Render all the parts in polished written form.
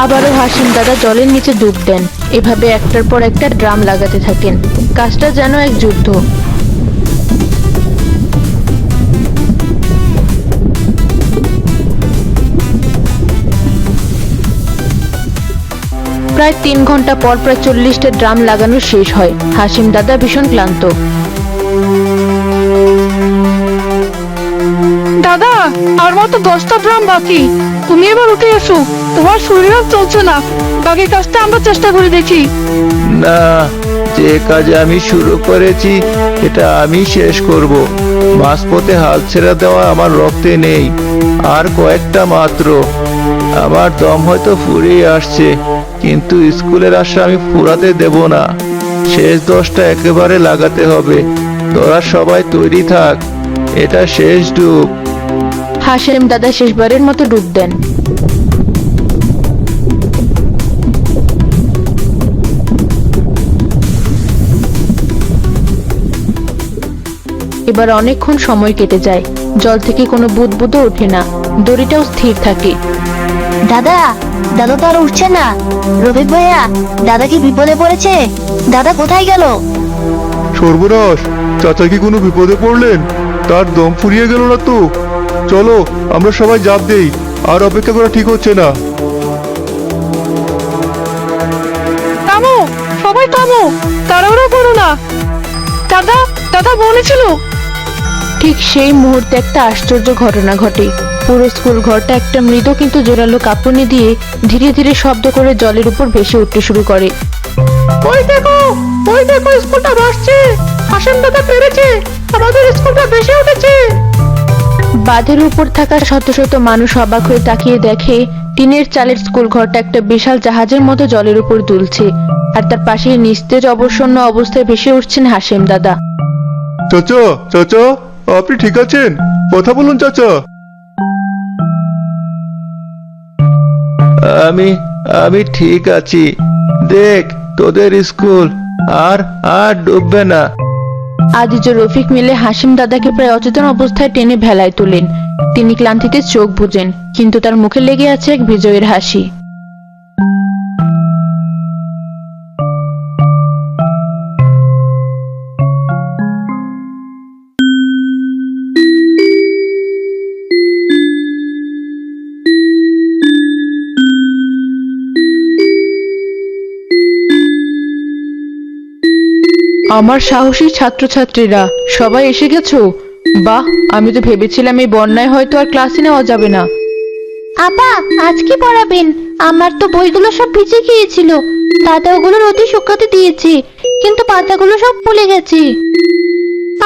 আবারও হাসিম দাদা জলের নিচে ডুব দেন। এভাবে একটার পর একটা ড্রাম লাগাতে থাকেন। কাজটা যেন এক যুদ্ধ। প্রায় 3 ঘন্টা পর প্রায় 40টা ড্রাম লাগানো শেষ হয়। হাসিম দাদা ভীষণ ক্লান্ত। দাদা, আর মাত্র 10টা ড্রাম বাকি। তুমি এবার উঠে এসো, তোমার শরীর আর চলছে না। বাকি কাজটা আমরা চেষ্টা করে দেখি। না, যে কাজ আমি শুরু করেছি এটা আমি শেষ করব। মাঝপথে হাল ছেড়ে দেওয়া আমার রক্তে নেই। আর কয়েকটা মাত্র। আমার দম হয়তো ফুরিয়ে আসছে, কিন্তু স্কুলের আশা আমি ফুরাতে দেব না। শেষ 10টা একেবারে লাগাতে হবে। তোরা সবাই তৈরি থাক, এটা শেষ ডুব। হাসিম দাদা শেষবারের মতো ডুব দেন। এবার অনেকক্ষণ সময় কেটে যায়। জল থেকে কোনো বুদবুদও ওঠে না। দড়িটাও স্থির থাকে। দাদা, দাদা তো আর উঠছে না। রফিক ভাইয়া, দাদা কি বিপদে পড়েছে? দাদা কোথায় গেল? সর্বনাশ, চাচা কি কোনো বিপদে পড়লেন? তার দম ফুরিয়ে গেল না তো? চলো আমরা সবাই জাপ দেই, আর অপেক্ষা করা ঠিক হচ্ছে না। থামো, সবাই থামো, তাড়াহুড়ো করো না। দাদা, দাদা বলেছিল। ঠিক সেই মুহূর্তে একটা আশ্চর্য ঘটনা ঘটে। পুরো স্কুল ঘরটা একটা মৃদু কিন্তু জোরালো কাঁপুনি দিয়ে ধীরে ধীরে শব্দ করে জলের উপর ভেসে উঠতে শুরু করে। ওই দেখো, ওই দেখো, স্কুলটা ভাসছে। হাসিম দাদা পেরেছে, আমাদের স্কুলটা ভেসে উঠেছে। বাঁধের উপর থাকা শত শত মানুষ অবাক হয়ে তাকিয়ে দেখে টিনের চালের স্কুল ঘরটা একটা বিশাল জাহাজের মতো জলের উপর দুলছে। আর তার পাশে নিস্তেজ অবসন্ন অবস্থায় ভেসে উঠছেন হাসিম দাদা। চাচা, চাচা, আপনি ঠিক আছেন? কথা বলুন চাচা। আমি আমি ঠিক আছি। দেখ, তোদের স্কুল আর আর ডুববে না। আজিজ ও রফিক মিলে হাসিম দাদাকে প্রায় অচেতন অবস্থায় টেনে ভেলায় তোলেন। তিনি ক্লান্তিতে চোখ বুজেন, কিন্তু তার মুখে লেগে আছে এক বিজয়ের হাসি। আমার সাহসী ছাত্রছাত্রীরা সবাই এসে গেছো? বাহ, আমি তো ভেবেছিলাম এই বন্যায় হয়তো আর ক্লাসে নেওয়া যাবে না। আপা, আজ কি পড়াবেন? আমার তো বইগুলো সব ভিজে গিয়েছিল। দাদা ওগুলো রোদে শুকাতে দিয়েছে, কিন্তু পাতাগুলো সব ফুলে গেছে।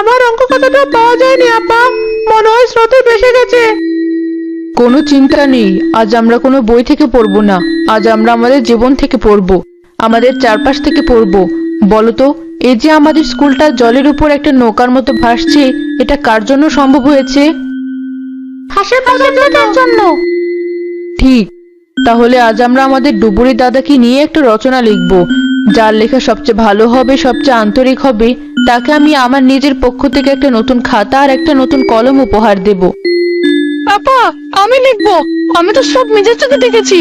আমার অঙ্ক খাতাটা পাওয়া যায়নি আপা, মনে হয় স্রোতে ভেসে গেছে। কোনো চিন্তা নেই, আজ আমরা কোনো বই থেকে পড়বো না। আজ আমরা আমাদের জীবন থেকে পড়বো, আমাদের চারপাশ থেকে পড়বো। বলতো, এই যে আমাদের স্কুলটা জলের উপর একটা নৌকার মতো ভাসছে, এটা কার জন্য সম্ভব হয়েছে? হাসিম দাদার জন্য। ঠিক। তাহলে আজ আমরা আমাদের ডুবুরি দাদাকে নিয়ে একটা রচনা লিখব। যার লেখা সবচেয়ে ভালো হবে, সবচেয়ে আন্তরিক হবে, তাকে আমি আমার নিজের পক্ষ থেকে একটা নতুন খাতা আর একটা নতুন কলম উপহার দেব। আপা, আমি লিখবো। আমি তো সব নিজের চোখে দেখেছি।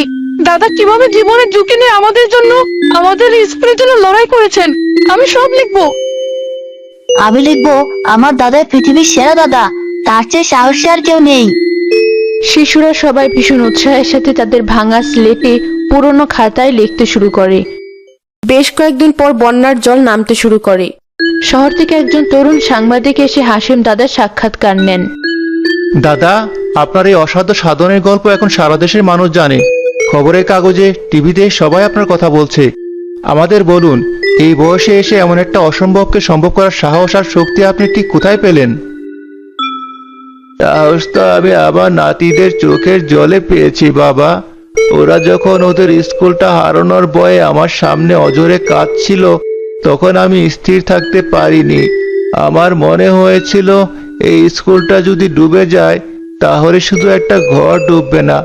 দাদা কিভাবে জীবনের ঝুঁকি নিয়ে আমাদের জন্য, আমাদের স্কুলের জন্য লড়াই করেছেন। আমি সব লিখবো। আমি লিখবো, আমার দাদা পৃথিবীর সেরা দাদা, তার চেয়ে সাহসী আর কেউ নেই। শিশুরা সবাই ভীষণ উৎসাহের সাথে তাদের ভাঙা স্লেটে পুরনো খাতায় লিখতে শুরু করে। বেশ কয়েকদিন পর বন্যার জল নামতে শুরু করে। শহর থেকে একজন তরুণ সাংবাদিক এসে হাসিম দাদার সাক্ষাৎকার নেন। দাদা, আপনার এই অসাধ্য সাধনের গল্প এখন সারা দেশের মানুষ জানে। খবরের কাগজে, টিভিতে সবাই আপনার কথা বলছে। আমাদের বলুন, এই বয়সে এসে এমন একটা অসম্ভবকে সম্ভব করার সাহস আর শক্তি আপনি ঠিক কোথায় পেলেন? সাহস তো আমি আমার নাতিদের চোখের জলে পেয়েছি বাবা। ওরা যখন ওদের স্কুলটা হারানোর ভয়ে আমার সামনে অজরে কাঁদছিল, তখন আমি স্থির থাকতে পারিনি। আমার মনে হয়েছিল এই স্কুলটা যদি ডুবে যায়, তাহলে শুধু একটা ঘর ডুববে না,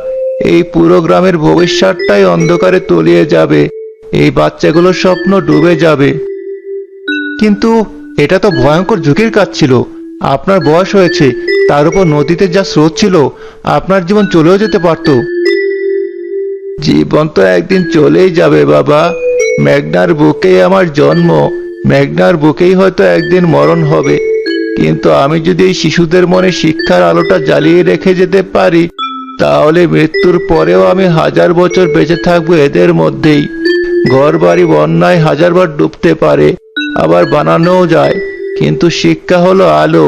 এই পুরো গ্রামের ভবিষ্যৎটাই অন্ধকারে তলিয়ে যাবে। এই বাচ্চাগুলোর স্বপ্ন ডুবে যাবে। কিন্তু এটা তো ভয়ঙ্কর ঝুঁকির কাজ ছিল। আপনার বয়স হয়েছে, তার উপর নদীতে যা স্রোত ছিল, আপনার জীবন চলেও যেতে পারত। জীবন তো একদিন চলেই যাবে বাবা। মেঘনার বুকেই আমার জন্ম, মেঘনার বুকেই হয়তো একদিন মরণ হবে। কিন্তু আমি যদি এই শিশুদের মনে শিক্ষার আলোটা জ্বালিয়ে রেখে যেতে পারি, তাহলে মৃত্যুর পরেও আমি 1000 বছর বেঁচে থাকবো এদের মধ্যেই। ঘর বাড়ি বন্যায় 1000বার ডুবতে পারে, আবার বানানোও যায়, কিন্তু শিক্ষা হলো আলো।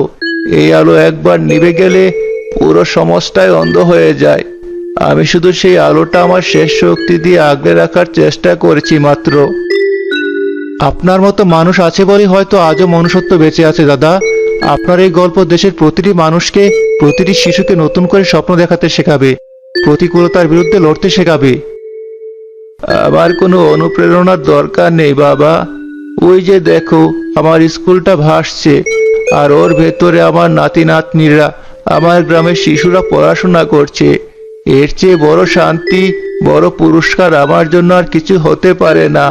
এই আলো একবার নিভে গেলে পুরো সমাজটাই অন্ধ হয়ে যায়। আমি শুধু সেই আলোটা আমার শেষ শক্তি দিয়ে আগলে রাখার চেষ্টা করেছি মাত্র। আপনার মতো মানুষ আছে বলে হয়তো আজও মনুষ্যত্ব বেঁচে আছে দাদা। আপনার এই গল্প দেশের প্রতিটি মানুষকে, প্রতিটি শিশুকে নতুন করে স্বপ্ন দেখাতে শেখাবে, প্রতিকূলতার বিরুদ্ধে লড়তে শেখাবে। আমার কোনো অনুপ্রেরণার দরকার নেই বাবা। ওই যে দেখো, আমার স্কুলটা ভাসছে, আর ওর ভেতরে আমার নাতি নাতনিরা, আমার গ্রামের শিশুরা পড়াশোনা করছে। এর চেয়ে বড় শান্তি, বড় পুরস্কার আমার জন্য আর কিছু হতে পারে না।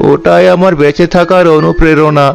ওটাই আমার বেঁচে থাকার অনুপ্রেরণা।